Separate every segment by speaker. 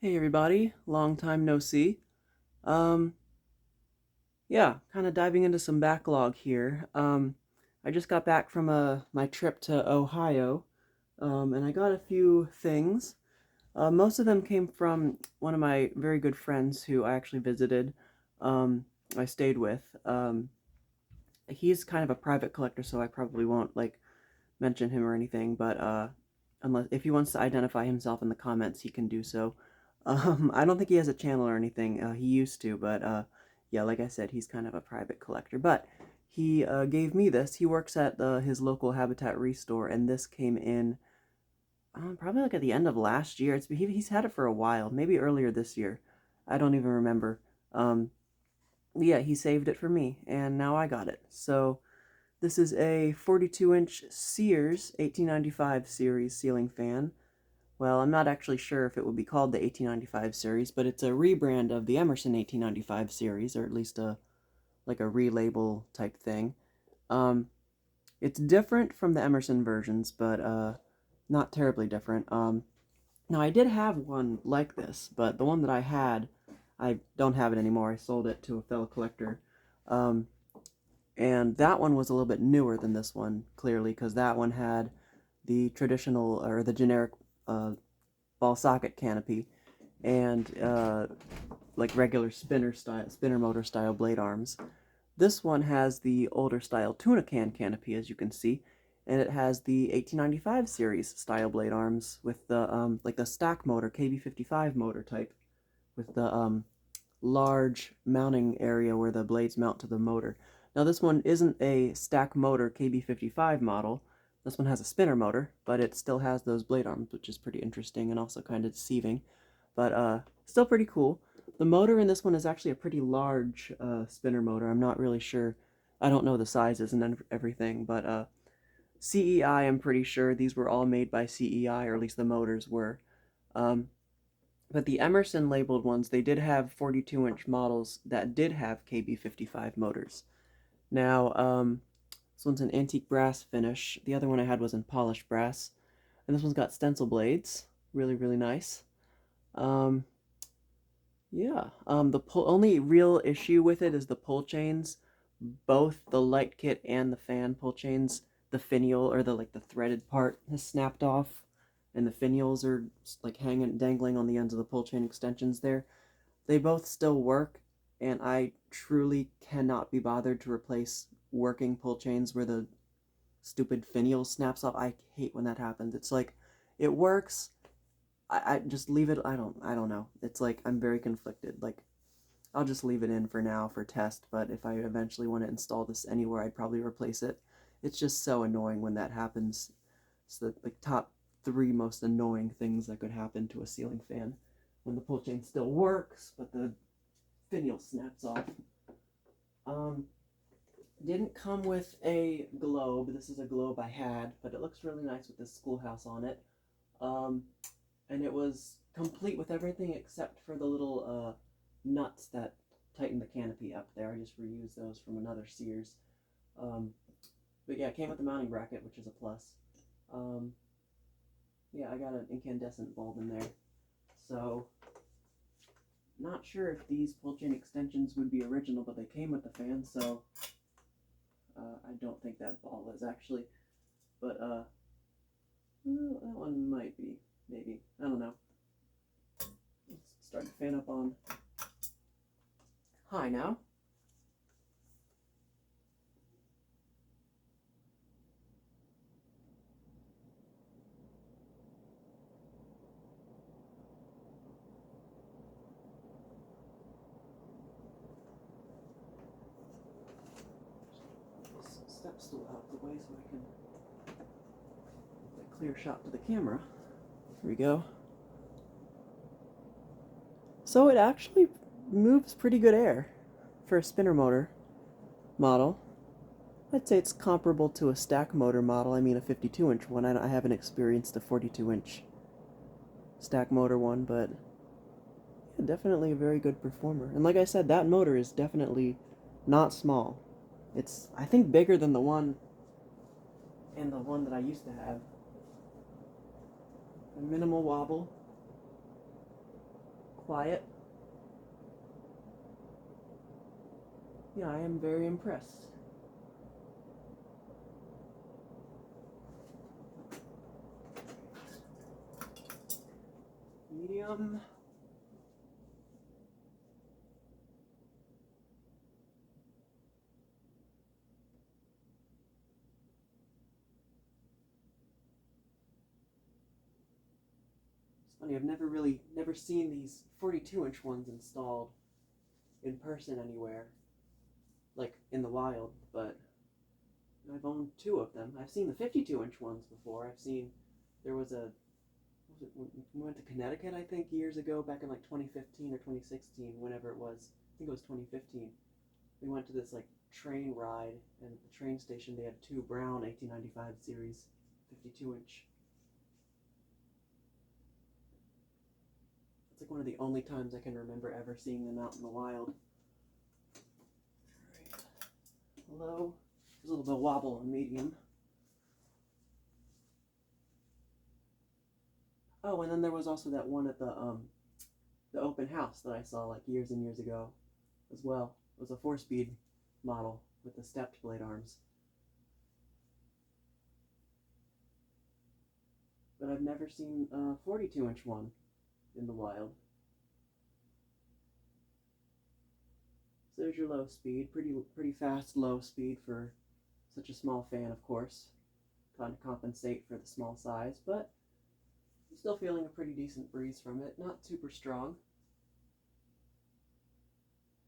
Speaker 1: Hey everybody, long time no see. Um, yeah, kind of diving into some backlog here. I just got back from my trip to Ohio, and I got a few things. Most of them came from one of my very good friends who I actually visited. Um, I stayed with. He's kind of a private collector, so I probably won't like mention him or anything, but unless if he wants to identify himself in the comments, he can do so. I don't think he has a channel or anything. He used to, but yeah, like I said, he's kind of a private collector. But he gave me this. He works at his local Habitat Restore, and this came in probably like at the end of last year. He's had it for a while, maybe earlier this year. I don't even remember. Um, yeah, he saved it for me, and now I got it. So this is a 42-inch Sears 1895 series ceiling fan. Well, I'm not actually sure if it would be called the 1895 series, but it's a rebrand of the Emerson 1895 series, or at least a like a relabel type thing. Um, it's different from the Emerson versions, but not terribly different. Now I did have one like this, but the one that I had, I don't have it anymore. I sold it to a fellow collector. Um, and that one was a little bit newer than this one, clearly, because that one had the traditional or the generic ball socket canopy and like regular spinner motor style blade arms. This one has the older style tuna can canopy, as you can see, and it has the 1895 series style blade arms with the like the stack motor KB55 motor type with the large mounting area where the blades mount to the motor. Now this one isn't a stack motor KB55 model. This one has a spinner motor, but it still has those blade arms, which is pretty interesting and also kind of deceiving, but still pretty cool. The motor in this one is actually a pretty large spinner motor. I'm not really sure. I don't know the sizes and everything, but CEI, I'm pretty sure these were all made by CEI, or at least the motors were. Um, but the Emerson labeled ones, they did have 42-inch models that did have KB55 motors. Now, this one's an antique brass finish. The other one I had was in polished brass. And this one's got stencil blades. Really, really nice. Um, yeah. The only real issue with it is the pull chains. Both the light kit and the fan pull chains, the finial or the like the threaded part has snapped off, and the finials are like hanging, dangling on the ends of the pull chain extensions there. They both still work, and I truly cannot be bothered to replace working pull chains where the stupid finial snaps off. I hate when that happens. It's like it works. I just leave it. I don't know. It's like I'm very conflicted. Like I'll just leave it in for now for test, but if I eventually want to install this anywhere, I'd probably replace it. It's just so annoying when that happens. It's the like top three most annoying things that could happen to a ceiling fan. When the pull chain still works, but the finial snaps off. Um, didn't come with a globe. This is a globe I had, but it looks really nice with this schoolhouse on it. Um, and it was complete with everything except for the little nuts that tighten the canopy up there. I just reused those from another Sears. Um, but yeah, it came with the mounting bracket, which is a plus. Um, yeah, I got an incandescent bulb in there. So, not sure if these pull chain extensions would be original, but they came with the fan, so I don't think that ball is actually. But well, that one might be, maybe. I don't know. Let's start the fan up on high now. Step stool out of the way so I can get a clear shot to the camera. Here we go. So it actually moves pretty good air for a spinner motor model. I'd say it's comparable to a stack motor model. I mean a 52-inch one. I haven't experienced a 42-inch stack motor one, but yeah, definitely a very good performer. And like I said, that motor is definitely not small. It's, I think, bigger than the one and the one that I used to have. A minimal wobble. quiet. Yeah, I am very impressed. Medium. It's funny, I've never seen these 42-inch ones installed in person anywhere, like in the wild, but I've owned two of them. I've seen the 52-inch ones before. There was a, we went to Connecticut, I think, years ago, back in like 2015 or 2016, whenever it was. I think it was 2015. We went to this like train ride, and at the train station they had two brown 1895 series 52-inch. It's like one of the only times I can remember ever seeing them out in the wild. Alright. Hello. There's a little bit of wobble on medium. Oh, and then there was also that one at the open house that I saw like years and years ago as well. It was a 4-speed model with the stepped blade arms. But I've never seen a 42-inch one in the wild. So there's your low speed, pretty fast low speed for such a small fan, of course. Kind of compensate for the small size, but I'm still feeling a pretty decent breeze from it. Not super strong.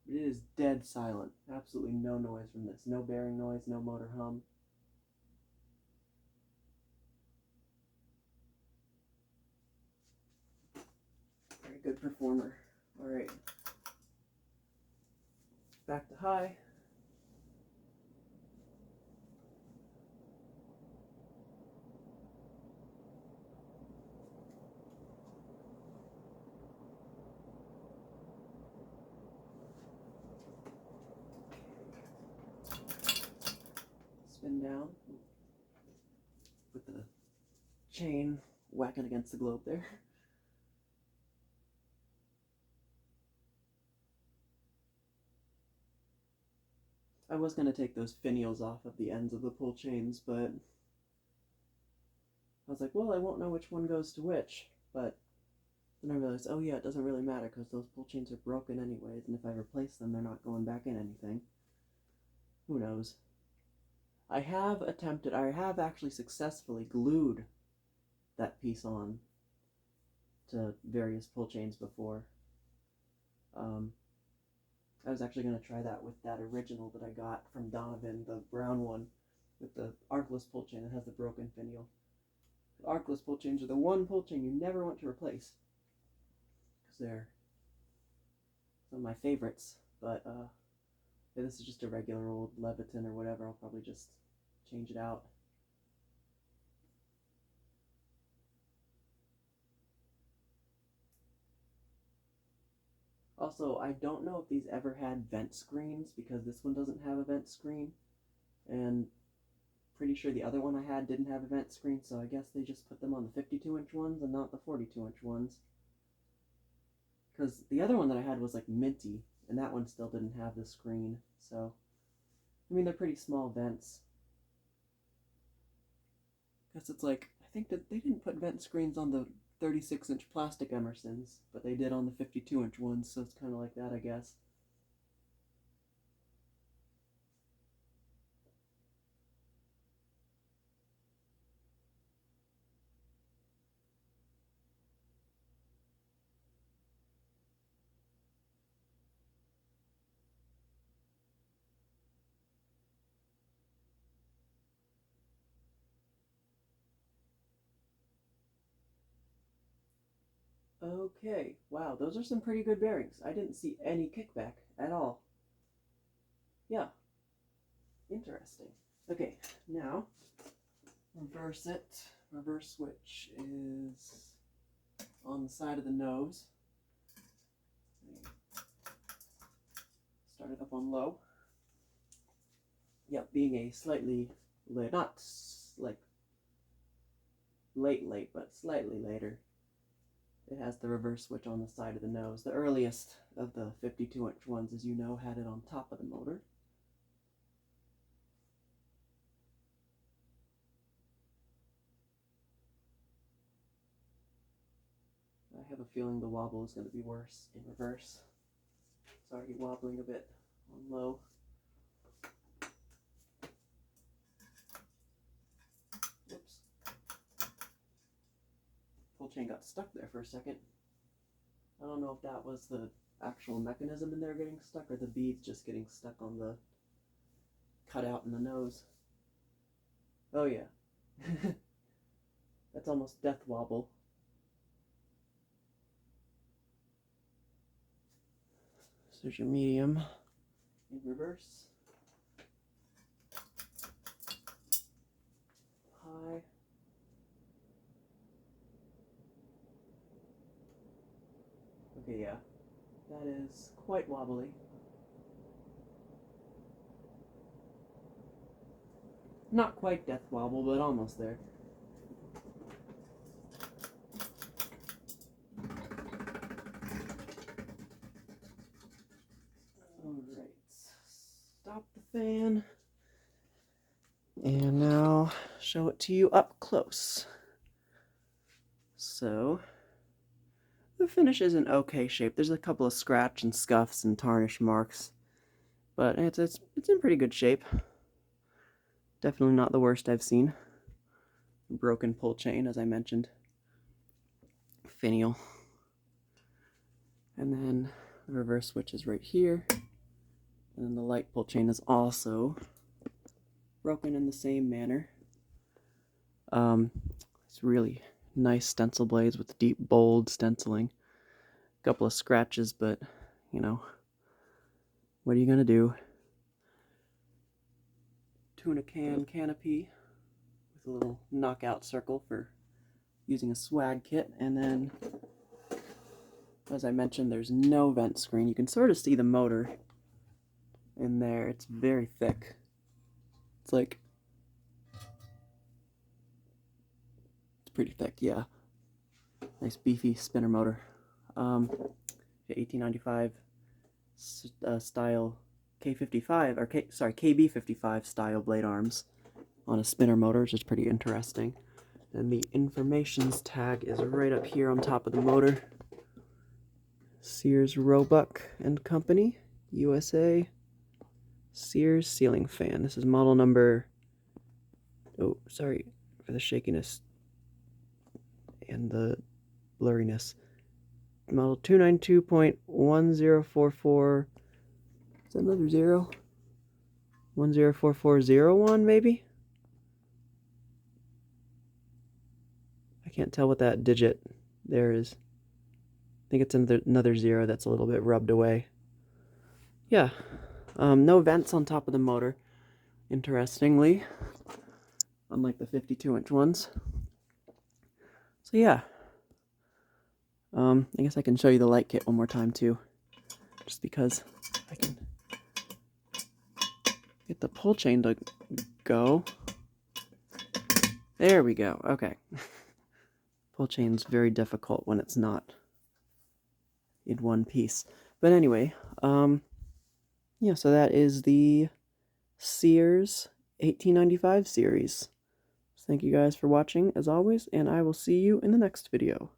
Speaker 1: But it is dead silent. Absolutely no noise from this. No bearing noise, no motor hum. Very good performer. Alright. Back to high. Spindown. With the chain whacking against the globe there. I was going to take those finials off of the ends of the pull chains, but I was like, well, I won't know which one goes to which. But then I realized, oh yeah, it doesn't really matter because those pull chains are broken anyways, and if I replace them, they're not going back in anything. Who knows? I have actually successfully glued that piece on to various pull chains before. I was actually going to try that with that original that I got from Donovan, the brown one, with the arcless pull chain that has the broken finial. The arcless pull chains are the one pull chain you never want to replace, because they're some of my favorites, but yeah, this is just a regular old Leviton or whatever. I'll probably just change it out. Also, I don't know if these ever had vent screens, because this one doesn't have a vent screen, and pretty sure the other one I had didn't have a vent screen, so I guess they just put them on the 52-inch ones and not the 42-inch ones. Because the other one that I had was like minty, and that one still didn't have the screen, so I mean, they're pretty small vents. Guess it's like, I think that they didn't put vent screens on the 36-inch plastic Emersons, but they did on the 52-inch ones, so it's kind of like that, I guess. Okay, wow, those are some pretty good bearings. I didn't see any kickback at all. Yeah, interesting. Okay, now, reverse it. Reverse switch is on the side of the nose. Start it up on low. Yep, being a slightly late, not like late, but slightly later. It has the reverse switch on the side of the nose. The earliest of the 52-inch ones, as you know, had it on top of the motor. I have a feeling the wobble is going to be worse in reverse. It's already wobbling a bit on low. Whoops. Pull chain got stuck there for a second. I don't know if that was the actual mechanism in there getting stuck or the beads just getting stuck on the cutout in the nose. Oh yeah. That's almost death wobble. So there's your medium in reverse. High. Okay, yeah. That is quite wobbly. Not quite death wobble, but almost there. Alright, stop the fan. And now show it to you up close. So, the finish is in okay shape. There's a couple of scratch and scuffs and tarnish marks, but it's in pretty good shape. Definitely not the worst I've seen. Broken pull chain, as I mentioned. Finial. And then the reverse switch is right here. And then the light pull chain is also broken in the same manner. It's really nice stencil blades with deep, bold stenciling. A couple of scratches, but, you know, what are you gonna do? Tuna can canopy with a little knockout circle for using a swag kit. And then, as I mentioned, there's no vent screen. You can sort of see the motor in there. It's very thick. It's like, it's pretty thick, yeah. Nice beefy spinner motor. 1895 style K55, or KB55 style blade arms on a spinner motor, which is pretty interesting. And the informations tag is right up here on top of the motor. Sears Roebuck Company, USA. Sears ceiling fan. This is model number, oh, sorry for the shakiness and the blurriness. Model 292.1044. Is that another 0? 104401 maybe? I can't tell what that digit there is. I think it's another 0 that's a little bit rubbed away. Yeah. No vents on top of the motor, interestingly, unlike the 52-inch ones. So yeah. I guess I can show you the light kit one more time too, just because I can get the pull chain to go. There we go. Okay. Pull chain's very difficult when it's not in one piece. But anyway, yeah, so that is the Sears 1895 series. So thank you guys for watching, as always, and I will see you in the next video.